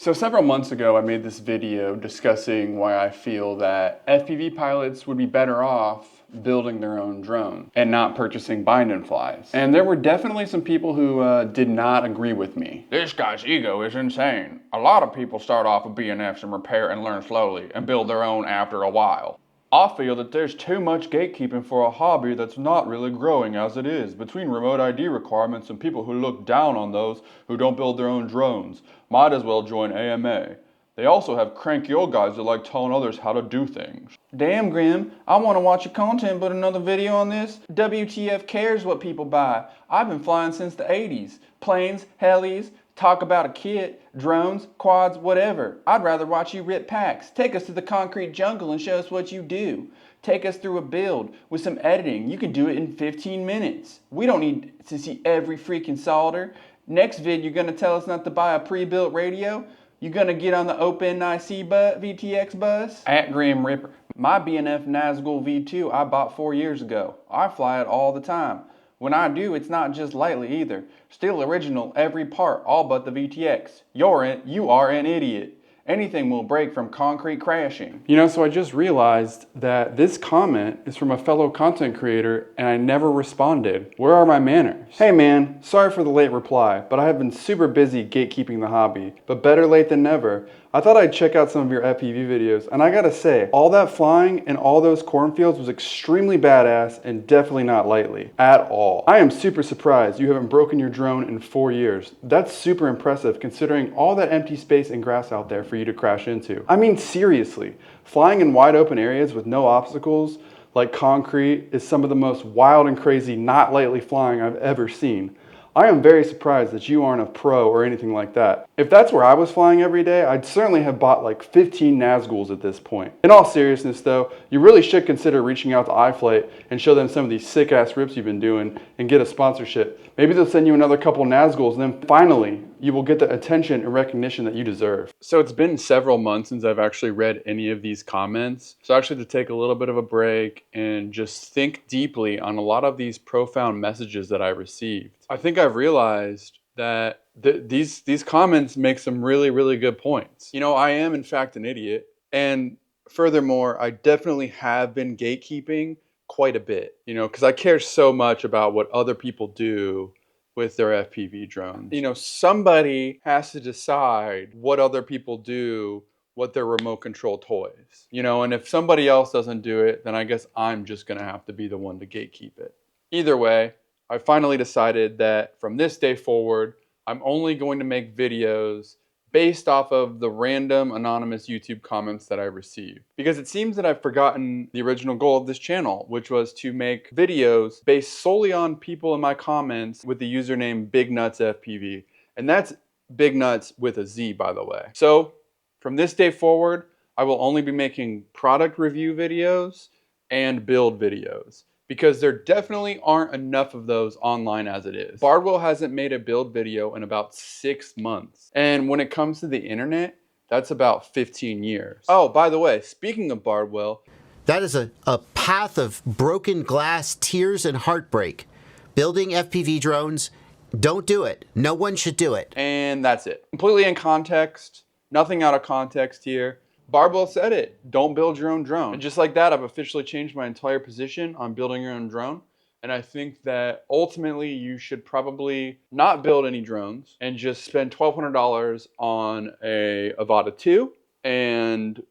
So several months ago, I made this video discussing why I feel that FPV pilots would be better off building their own drone and not purchasing bind and flies. And there were definitely some people who did not agree with me. This guy's ego is insane. A lot of people start off with BNFs and repair and learn slowly and build their own after a while. I feel that there's too much gatekeeping for a hobby that's not really growing as it is, between remote ID requirements and people who look down on those who don't build their own drones. Might as well join AMA. They also have cranky old guys that like telling others how to do things. Damn, Grim, I want to watch your content, but another video on this? WTF cares what people buy? I've been flying since the 80s. Planes, helis, talk about a kit, drones, quads, whatever. I'd rather watch you rip packs. Take us to the concrete jungle and show us what you do. Take us through a build with some editing. You can do it in 15 minutes. We don't need to see every freaking solder. Next vid, you're gonna tell us not to buy a pre-built radio? You're gonna get on the OpenIC VTX bus? At Grim Ripper. My BNF Nazgul V2 I bought 4 years ago. I fly it all the time. When I do, it's not just lightly either. Still original every part, all but the VTX. You are an idiot. Anything will break from concrete crashing. You know, so I just realized that this comment is from a fellow content creator and I never responded. Where are my manners? Hey man, sorry for the late reply, but I have been super busy gatekeeping the hobby, but better late than never. I thought I'd check out some of your FPV videos, and I gotta say, all that flying in all those cornfields was extremely badass and definitely not lightly, at all. I am super surprised you haven't broken your drone in 4 years. That's super impressive considering all that empty space and grass out there for you to crash into. I mean, seriously, flying in wide open areas with no obstacles, like concrete, is some of the most wild and crazy, not lightly flying I've ever seen. I am very surprised that you aren't a pro or anything like that. If that's where I was flying every day, I'd certainly have bought like 15 Nazguls at this point. In all seriousness though, you really should consider reaching out to iFlight and show them some of these sick ass rips you've been doing and get a sponsorship. Maybe they'll send you another couple Nazguls and then finally, you will get the attention and recognition that you deserve. So it's been several months since I've actually read any of these comments. So actually to take a little bit of a break and just think deeply on a lot of these profound messages that I received. I think I've realized that these comments make some really, really good points. You know, I am in fact an idiot. And furthermore, I definitely have been gatekeeping quite a bit, you know, because I care so much about what other people do with their FPV drones. You know, somebody has to decide what other people do with their remote control toys. You know, and if somebody else doesn't do it, then I guess I'm just gonna have to be the one to gatekeep it. Either way, I finally decided that from this day forward, I'm only going to make videos based off of the random anonymous YouTube comments that I receive. Because it seems that I've forgotten the original goal of this channel, which was to make videos based solely on people in my comments with the username BigNutsFPV. And that's Big Nuts with a Z, by the way. So from this day forward, I will only be making product review videos and build videos, because there definitely aren't enough of those online as it is. Bardwell hasn't made a build video in about 6 months. And when it comes to the internet, that's about 15 years. Oh, by the way, speaking of Bardwell, that is a path of broken glass, tears, and heartbreak. Building FPV drones, don't do it. No one should do it. And that's it. Completely in context, nothing out of context here. Bardwell said it, don't build your own drone. And just like that, I've officially changed my entire position on building your own drone. And I think that ultimately you should probably not build any drones and just spend $1,200 on a Avata 2 and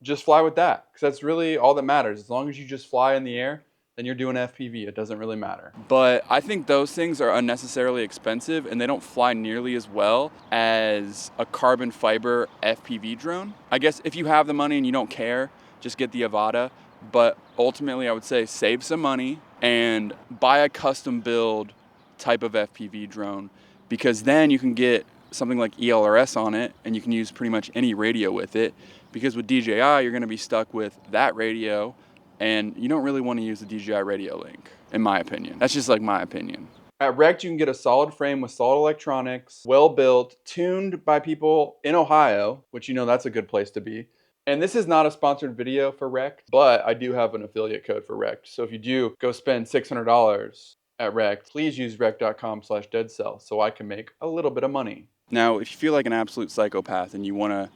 just fly with that. Because that's really all that matters. As long as you just fly in the air, then you're doing FPV. It doesn't really matter. But I think those things are unnecessarily expensive and they don't fly nearly as well as a carbon fiber FPV drone. I guess if you have the money and you don't care, just get the Avata. But ultimately I would say save some money and buy a custom build type of FPV drone, because then you can get something like ELRS on it and you can use pretty much any radio with it. Because with DJI, you're gonna be stuck with that radio, and you don't really want to use the DJI radio link, in my opinion. That's just like my opinion. At Wrecked, you can get a solid frame with solid electronics, well built, tuned by people in Ohio, which you know that's a good place to be. And this is not a sponsored video for Wrecked, but I do have an affiliate code for Wrecked. So if you do go spend $600 at Wrecked, please use wrecked.com/deadcell so I can make a little bit of money. Now, if you feel like an absolute psychopath and you want to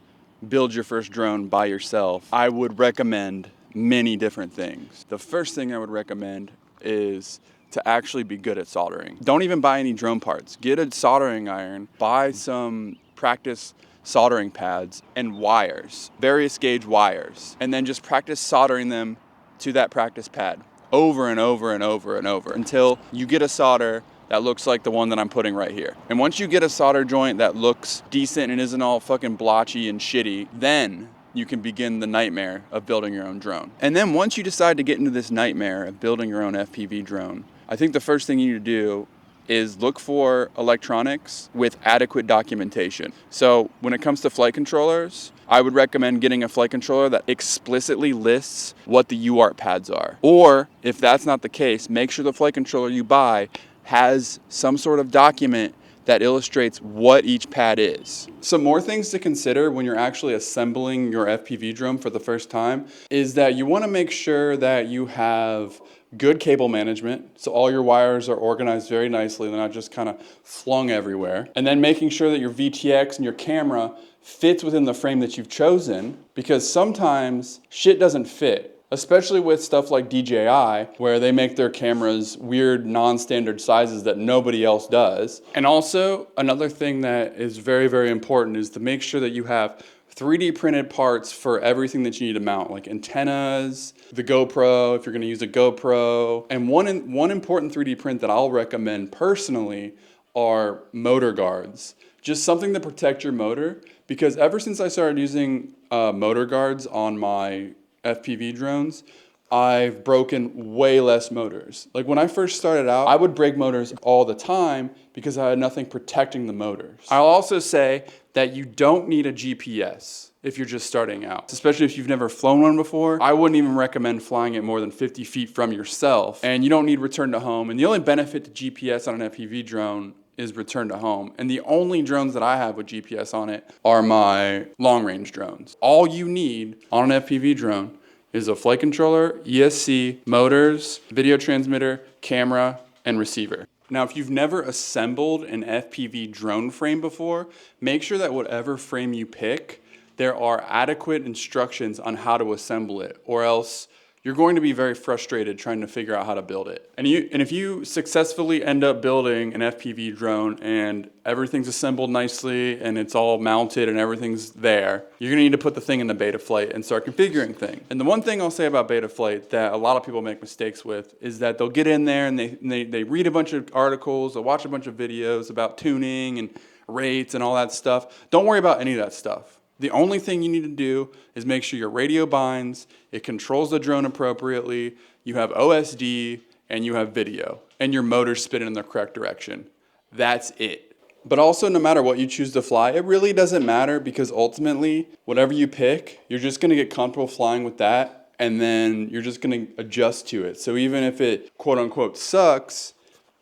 build your first drone by yourself, I would recommend many different things. The first thing I would recommend is to actually be good at soldering. Don't even buy any drone parts. Get a soldering iron, buy some practice soldering pads and wires, various gauge wires, and then just practice soldering them to that practice pad over and over and over and over until you get a solder that looks like the one that I'm putting right here. And once you get a solder joint that looks decent and isn't all fucking blotchy and shitty, then you can begin the nightmare of building your own drone. And then once you decide to get into this nightmare of building your own FPV drone, I think the first thing you need to do is look for electronics with adequate documentation. So when it comes to flight controllers, I would recommend getting a flight controller that explicitly lists what the UART pads are. Or if that's not the case, make sure the flight controller you buy has some sort of document that illustrates what each pad is. Some more things to consider when you're actually assembling your FPV drone for the first time is that you want to make sure that you have good cable management, so all your wires are organized very nicely, they're not just kind of flung everywhere. And then making sure that your VTX and your camera fits within the frame that you've chosen, because sometimes shit doesn't fit, especially with stuff like DJI, where they make their cameras weird non-standard sizes that nobody else does. And also, another thing that is very, very important is to make sure that you have 3D printed parts for everything that you need to mount, like antennas, the GoPro, if you're gonna use a GoPro. And one important 3D print that I'll recommend personally are motor guards. Just something to protect your motor, because ever since I started using motor guards on my FPV drones, I've broken way less motors. Like when I first started out, I would break motors all the time because I had nothing protecting the motors. I'll also say that you don't need a GPS if you're just starting out, especially if you've never flown one before. I wouldn't even recommend flying it more than 50 feet from yourself, and you don't need return to home. And the only benefit to GPS on an FPV drone is return to home. And the only drones that I have with GPS on it are my long range drones. All you need on an FPV drone is a flight controller, ESC, motors, video transmitter, camera, and receiver. Now, if you've never assembled an FPV drone frame before, make sure that whatever frame you pick, there are adequate instructions on how to assemble it, or else you're going to be very frustrated trying to figure out how to build it. And if you successfully end up building an FPV drone and everything's assembled nicely and it's all mounted and everything's there, you're gonna need to put the thing in the Betaflight and start configuring things. And the one thing I'll say about Betaflight that a lot of people make mistakes with is that they'll get in there and they read a bunch of articles, they'll watch a bunch of videos about tuning and rates and all that stuff. Don't worry about any of that stuff. The only thing you need to do is make sure your radio binds, it controls the drone appropriately, you have OSD, and you have video, and your motor's spinning in the correct direction. That's it. But also, no matter what you choose to fly, it really doesn't matter, because ultimately, whatever you pick, you're just gonna get comfortable flying with that, and then you're just gonna adjust to it. So even if it, quote unquote, sucks,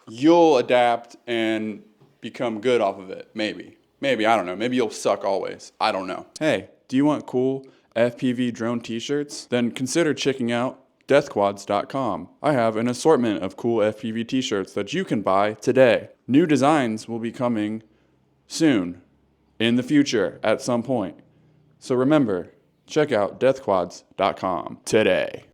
you'll adapt and become good off of it, maybe. Maybe, I don't know. Maybe you'll suck always. I don't know. Hey, do you want cool FPV drone t-shirts? Then consider checking out deathquads.com. I have an assortment of cool FPV t-shirts that you can buy today. New designs will be coming soon, in the future, at some point. So remember, check out deathquads.com today.